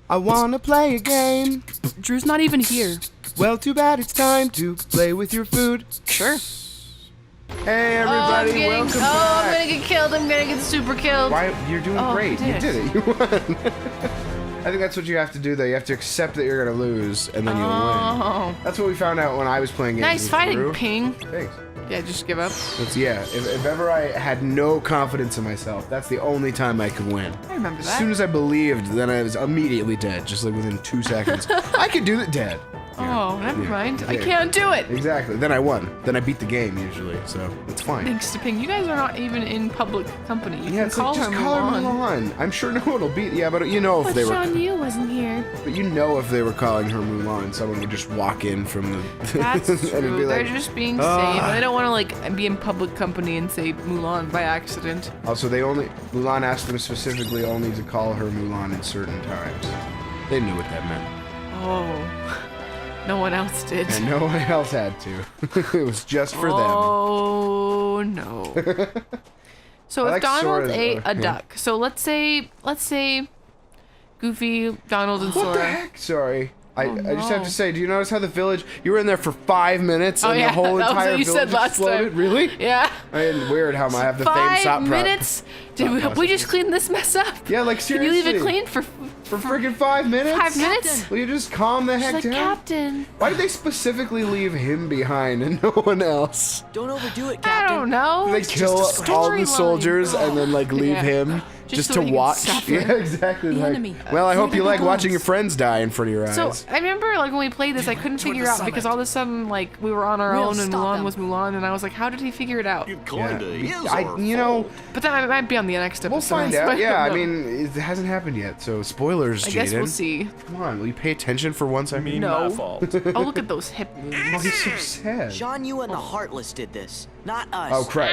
I wanna play a game. Drew's not even here. Well, too bad it's time to play with your food. Sure. Hey everybody, welcome back. I'm gonna get killed. I'm gonna get super killed. Why? You're doing great. I You did it. You won. I think that's what you have to do, though. You have to accept that you're gonna lose, and then you'll win. That's what we found out when I was playing games. Nice fighting, Drew. Ping. Thanks. Yeah, just give up. Yeah, if ever I had no confidence in myself, that's the only time I could win. I remember that. As soon as I believed, then I was immediately dead, just like within 2 seconds. I could do it dead. Oh, never mind. I Yeah. can't do it. Exactly. Then I won. Then I beat the game usually, so it's fine. Thanks to Ping. You guys are not even in public company. You can It's call like, just her call Mulan. her Mulan. I'm sure no one will beat. Yeah, but you know if they were. Sean Yu wasn't here. But you know if they were calling her Mulan, someone would just walk in from the. That's and it'd true. be They're like, just being safe. They don't want to like be in public company and say Mulan by accident. Also, Mulan asked them specifically only to call her Mulan at certain times. They knew what that meant. Oh. No one else did. And no one else had to. It was just for them. Oh no. So I if like Donald Sora's- ate a yeah. duck, so let's say Goofy, Donald, and What Sora. the heck? Sorry. I just have no. to say, do you notice how the village, you were in there for 5 minutes and yeah, the whole that was entire what you village said last exploded? time. Really? Yeah. I mean, weird how I have the same 5 stop minutes? Did we just clean this mess up? Yeah, like Can you leave it seriously. clean for freaking 5 minutes? 5 minutes? Will you just calm the She's heck like, down? Captain. Why did they specifically leave him behind and no one else? Don't overdo it, I Captain. don't know. They It's kill just a all the storyline. soldiers and then like leave Yeah. him Just just so to he can watch. suffer. Yeah, exactly. The Like, enemy. well, I hope you like Guns. watching your friends die in front of your eyes. So I remember like when we played this, I couldn't toward figure the out because summit. all of a sudden like we were on our We'll own and stop Mulan them. was Mulan, and I was like, how did he figure it out? Yeah, Kinda is our you know, But then I might be on the next episode. we'll find so out. Yeah, I don't know. mean, it hasn't happened yet, so spoilers, I guess we'll Jaden. see. Come on, will you pay attention for once? I mean, No. My fault. Oh, look at those hip moves. oh, he's so sad. Sean, you and the Heartless did this, not us. Oh crap!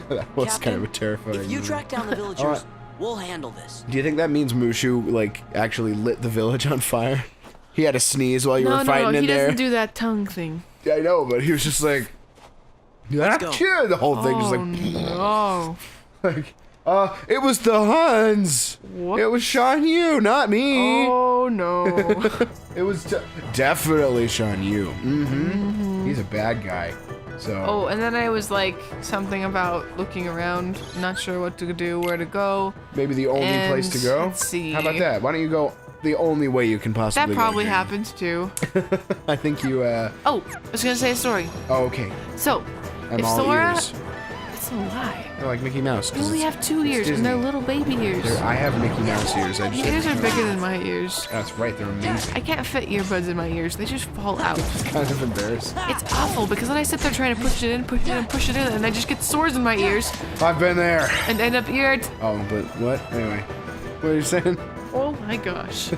That was Captain, kind of a terrifying. if you moment. track down the villagers, we'll handle this. Do you think that means Mushu like actually lit the village on fire? He had a sneeze while you were fighting no, in he there. doesn't do that tongue thing. Yeah, I know, but he was just like, go. "Achoo!" The whole thing Oh just like, no. like, it was the Huns. What? It was Shan Yu, not me. Oh no. It was definitely Shan Yu. Mm-hmm. He's a bad guy. So. Oh, and then I was like something about looking around, not sure what to do, where to go. Maybe the only And place to go? let's see. How about that? Why don't you go the only way you can That possibly go? probably Jane? happens too. I think you, Oh, I was gonna say a story. oh, okay. So, I'm if all Sora, ears. it's a lie. I like Mickey Mouse. You 'cause only it's- have 2 ears, and they're Disney. little baby ears. I have Mickey Mouse ears. I just Your ears are bigger than my ears. That's right, they're amazing. I can't fit earbuds in my ears. They just fall out. Kind of embarrassed. It's awful because then I sit there trying to push it in, and I just get sores in my ears I've been there. and end up eared. Oh, but what? Anyway, what are you saying? Oh my gosh.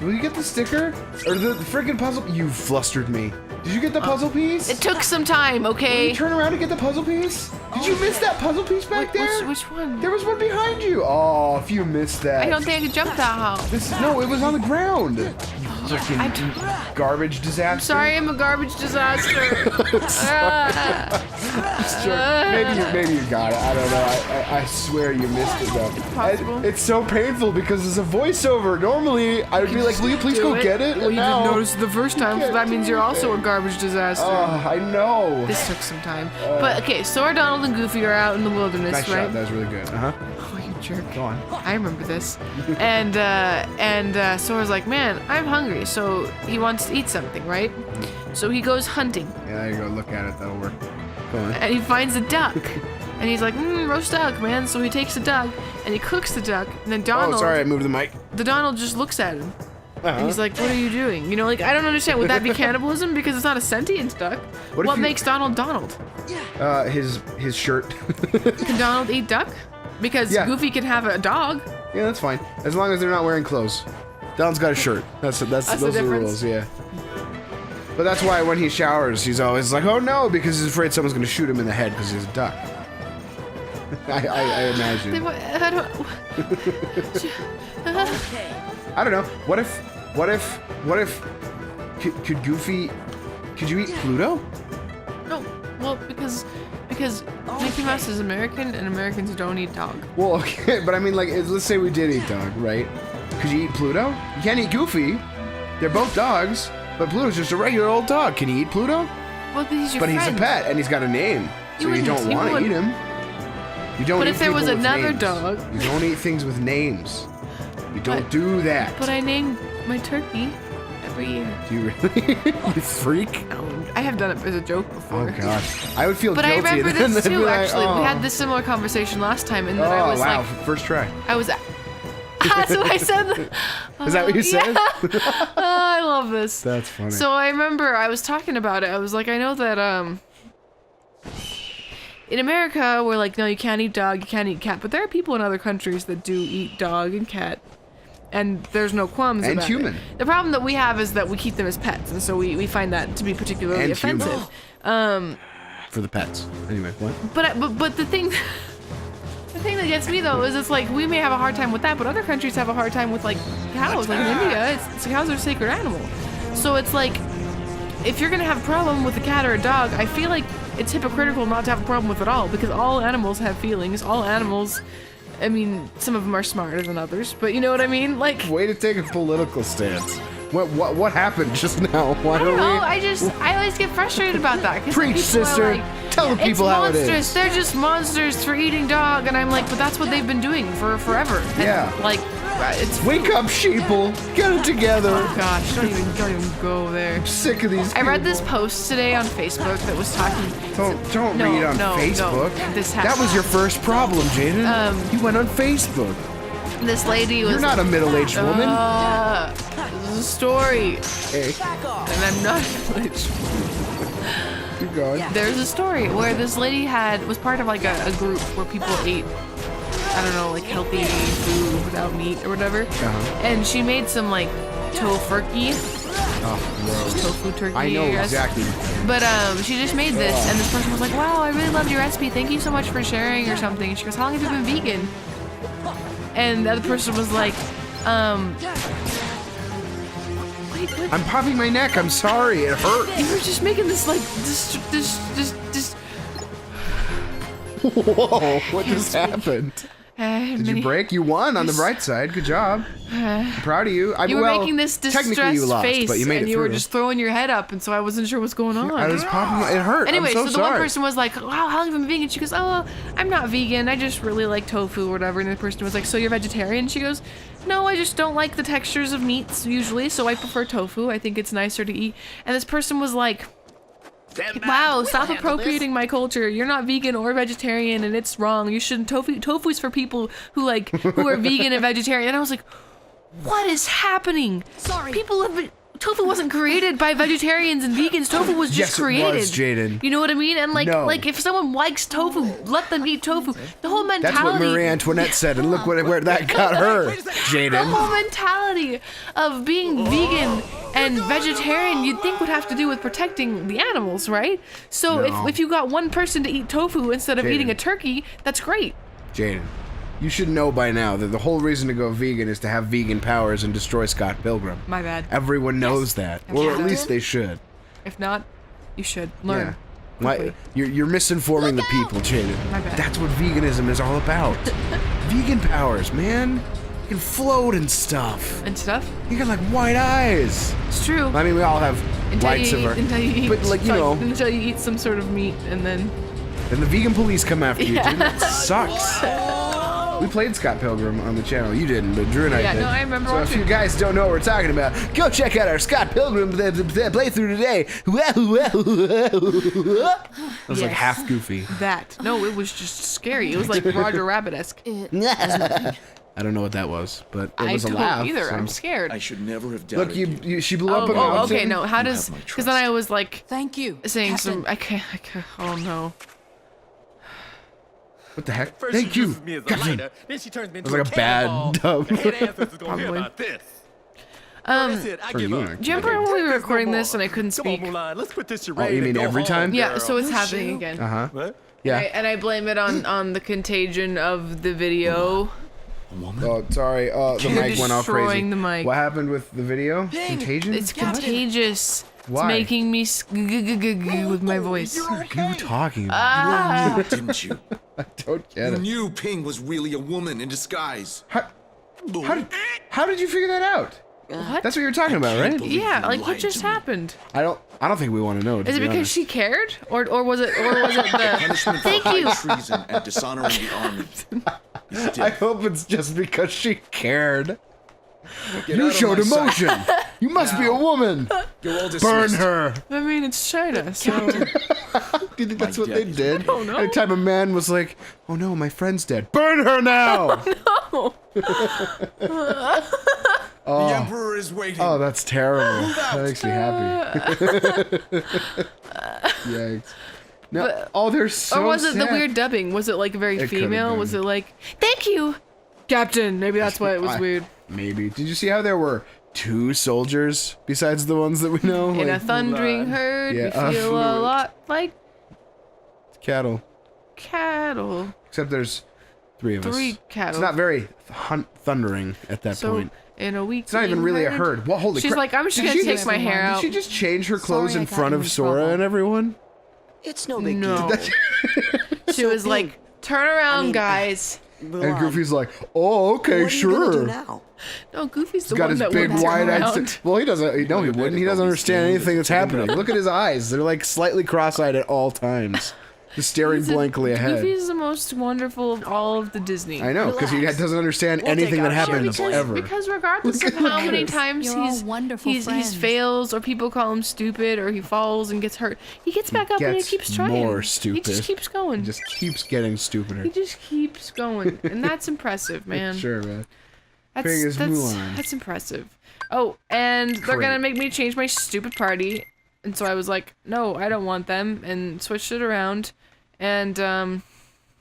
Will you get the sticker or the freaking puzzle? You flustered me. Did you get the puzzle piece? It took some time, Will okay? you turn around and get the puzzle piece? Did you miss that puzzle piece back there? Which one? There was one behind you. Oh, if you missed that. I don't think I could jump that high. No, it was on the ground. I'm Garbage disaster. sorry, I'm a garbage disaster. Maybe you got it. I don't know. I swear you missed it though. Possible. It's so painful because it's a voiceover. Normally, I would be like, "Will you please Do go get it?" Well, And you now- didn't notice it the first time, so can't that means do you're also a anything. garbage disaster. Oh, I know. This took some time. But okay, Sora, Donald, and Goofy are out in the wilderness, Nice right? shot. That was really good. Uh huh. Oh, you jerk. Go on. I remember this. And Sora's like, man, I'm hungry, so he wants to eat something, right? So he goes hunting, Yeah, there you go. Look at it. That'll work. Go on. and he finds a duck. And he's like, roast duck, man. So he takes the duck, and he cooks the duck, and then Donald, Oh, sorry. I moved the mic. the Donald just looks at him. Uh-huh. And he's like, what are you doing? You know, like, I don't understand. Would that be cannibalism? Because it's not a sentient duck. What if What you- makes Donald Donald? His shirt. Can Donald eat duck? Because Yeah. Goofy can have a dog. Yeah, that's fine. As long as they're not wearing clothes. Donald's got a shirt. That's the those are the difference. rules. Yeah. But that's why when he showers, he's always like, "Oh no," because he's afraid someone's gonna shoot him in the head because he's a duck. I imagine. Then I don't. Okay. I don't know. What if could Goofy, could you eat Pluto? No, well, because because Mickey Mouse is American and Americans don't eat dog. Well, okay, but I mean, like, let's say we did eat dog, right? Could you eat Pluto? You can't eat Goofy. They're both dogs, but Pluto's just a regular old dog. Can you eat Pluto? Well, he's your But friend. he's a pet, and he's got a name, so you don't want to eat him. You don't. But eat if there was people with another names. dog. You don't eat things with names. You don't do that. But I named my turkey every year. Do you really? You freak. No, I have done it as a joke before. Oh gosh, I would feel But I guilty. remember and this then be too, like, actually. oh. We had this similar conversation last time, and then I was wow, like, first try. I was. That's what I said. Is that what you said? Yeah. Oh, I love this. That's funny. So I remember I was talking about it. I was like, I know that in America we're like, no, you can't eat dog, you can't eat cat, but there are people in other countries that do eat dog and cat, and there's no qualms And about human. it. The problem that we have is that we keep them as pets, and so we find that to be particularly And offensive. human. For the pets. Anyway, what? But the thing. The thing that gets me though is it's like we may have a hard time with that, but other countries have a hard time with like cows. Like in India, cows are a sacred animal. So it's like if you're gonna have a problem with a cat or a dog, I feel like it's hypocritical not to have a problem with it all because all animals have feelings. All animals, I mean, some of them are smarter than others, but you know what I mean? Like, Way to take a political stance. What happened just now? Why I don't are know. we? I always get frustrated about that. 'Cause Preach, people are sister. like, Tell the people how it monsters. is. They're just monsters for eating dog, and I'm like, but that's what they've been doing for forever. And, Yeah. like, it's. Wake up, sheeple. Get it together. Oh gosh, don't even go there. Sick of these. I read this people. post today on Facebook that was talking. Don't No, read on no, Facebook. no, this That was your first problem, Jaden. You went on Facebook. This lady was. You're not a middle-aged woman. This is a story, Hey, and I'm not middle-aged. keep going. There's a story where this lady was part of like a group where people ate, I don't know, like healthy food without meat or whatever. And she made some like tofurkey, Oh, gross. tofu turkey. I know guess. exactly. But she just made this, and this person was like, "Wow, I really loved your recipe. Thank you so much for sharing," or something. And she goes, "How long have you been vegan?" And the other person was like, wait, what? I'm popping my neck. I'm sorry. It hurt. You were just making this like this. Whoa! What just happened? Did Did you break? You won on the bright side. Good job. I'm proud of you. You were making this technically distressed you lost, face, but you made and it you were through. just throwing your head up, and so I wasn't sure what's going on. I was popping. It hurt. Anyway, I'm so the sorry. one person was like, "Wow, how long have you been vegan?" She goes, "Oh, I'm not vegan. I just really like tofu or whatever." And the person was like, "So you're vegetarian?" She goes, "No, I just don't like the textures of meats usually, so I prefer tofu. I think it's nicer to eat." And this person was like, "Wow, stop appropriating my culture. You're not vegan or vegetarian, and it's wrong. You shouldn't. Tofu's for people who are vegan and vegetarian." And I was like, "What is happening? Sorry. People have been." Tofu wasn't created by vegetarians and vegans. Tofu was just Yes, it created. was, Jaden. You know what I mean? And No. like if someone likes tofu, let them eat tofu. The whole That's what mentality. Marie Antoinette said, and look where that got her, The Jaden. whole mentality of being vegan and vegetarian, you'd think would have to do with protecting the animals, right? So No. if you got one person to eat tofu instead of Jaden. eating a turkey, that's great. Jaden, you should know by now that the whole reason to go vegan is to have vegan powers and destroy Scott Pilgrim. My bad. Everyone knows that. Or at Yeah. least they should. If not, you should learn. Why, quickly. you're misinforming the people, Jaden. My bad. That's what veganism is all about. Vegan powers, man. You can float and stuff. And stuff. You got like white eyes. It's true. I mean, we all have lights of our. Until you eat, but like you know, until you eat some sort of meat, and then then the vegan police come after you, Yeah. dude. That sucks. We played Scott Pilgrim on the channel. You didn't, but Drew and I Yeah, did. no, I remember So if watching you it. guys don't know what we're talking about, go check out our Scott Pilgrim playthrough today. That was like Yes. half goofy. that. No, it was just scary. It was like Roger Rabbit-esque. I don't know what that was, but it I was a don't laugh. either. so- I'm scared. I should never have doubted Look, she blew up a Oh, mountain. okay. No, how does? have my Because then I was like Thank you. saying Captain. some. I can't. Oh no. What the heck? First Thank she you. uses me as a Captain. lighter, then she turns me into It was like a bad cannonball. dub. The head ancestors gonna hear Probably. about this. Um, That's it. I For give you, up. actually. do you remember Okay, when we were take this recording no this and I couldn't Come speak? on, Mulan, let's put this charade you and mean go every home, time? Yeah. girl. So it's happening again. Uh huh. What? Yeah. Right, and I blame it on the contagion of the video. woman? Oh, sorry. The mic went off crazy. Destroying the mic. What happened with the video? Contagion? It's contagious. Why? It's making me with my voice. What are you talking about? You knew, didn't you? I don't get You it. knew Ping was really a woman in disguise. How did you figure that out? What? That's what you're talking about, right? Yeah, like what lied just to me. happened? I don't think we want to know. to Is it be because honest. she cared, or was it the? Punishment for Thank high you. treason and dishonoring the army. is I death. hope it's just because she cared. Get You out of showed my sight. emotion. You must be a Now. woman. You're all Burn dismissed. her. I mean, it's China, so Do you think that's what they daddy's did? don't know. Anytime a man was like, "Oh no, my friend's dead. Burn her now." The Emperor is waiting. Oh, that's terrible. That makes me happy. Yikes. No. But- Oh, they're so or was it the sad. weird dubbing? Was it like very It could've female? been. Was it like, "Thank you, Captain"? Maybe that's why it was weird. Maybe. Did you see how there were 2 soldiers besides the ones that we know? In a Like, thundering herd, Yeah, we feel a lot like cattle. cattle. Except there's 3 of us. 3 cattle. It's not very thundering at that so point. in a week. It's not even really a herd. Well, holy She's crap. like, I'm just Did gonna she take my hair Did out. she just change her clothes Sorry in I got front you of in Sora trouble. and everyone? It's no big No. deal. She was Ping. like, "Turn around, mean, guys." And Goofy's like, "Oh, okay, what are you sure." gonna do now? No, Goofy's the He's got one his that big wouldn't turn wide-eyed. around. Well, he doesn't. No, he wouldn't. He doesn't understand anything that's happening. Look at his eyes. They're like slightly cross-eyed at all times, just staring He's a- blankly ahead. Goofy's the most wonderful of all of the Disney. I know, because he Relax. doesn't understand We'll anything take that our share happens of the ever. Because regardless of how many times You're all he's wonderful he's friends. fails or people call him stupid or he falls and gets hurt, he gets back up and he gets keeps trying. more He stupid. just keeps going. He just keeps getting stupider. He just keeps going, and that's impressive, man. Sure, man. That's Big as that's, Mulan. that's impressive. Oh, and they're gonna Great. make me change my stupid party, and so I was like, no, I don't want them, and switched it around, and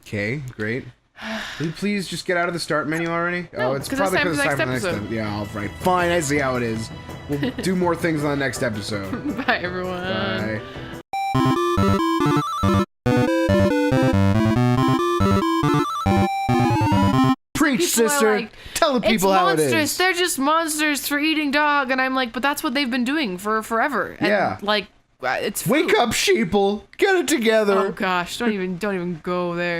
Okay, great. Will you please just get out of the start menu already? No, oh, it's 'cause it's probably time because for it's the time for the next next episode. episode. Yeah, all right. Fine, I see how it is. We'll do more things on the next episode. bye everyone. Bye. Preach, People are sister. like, Tell the people it's how it monsters. is. They're just monsters for eating dog, and I'm like, but that's what they've been doing for forever. And Yeah. like, it's Wake food. up, sheeple. Get it together. Oh gosh, don't even go there.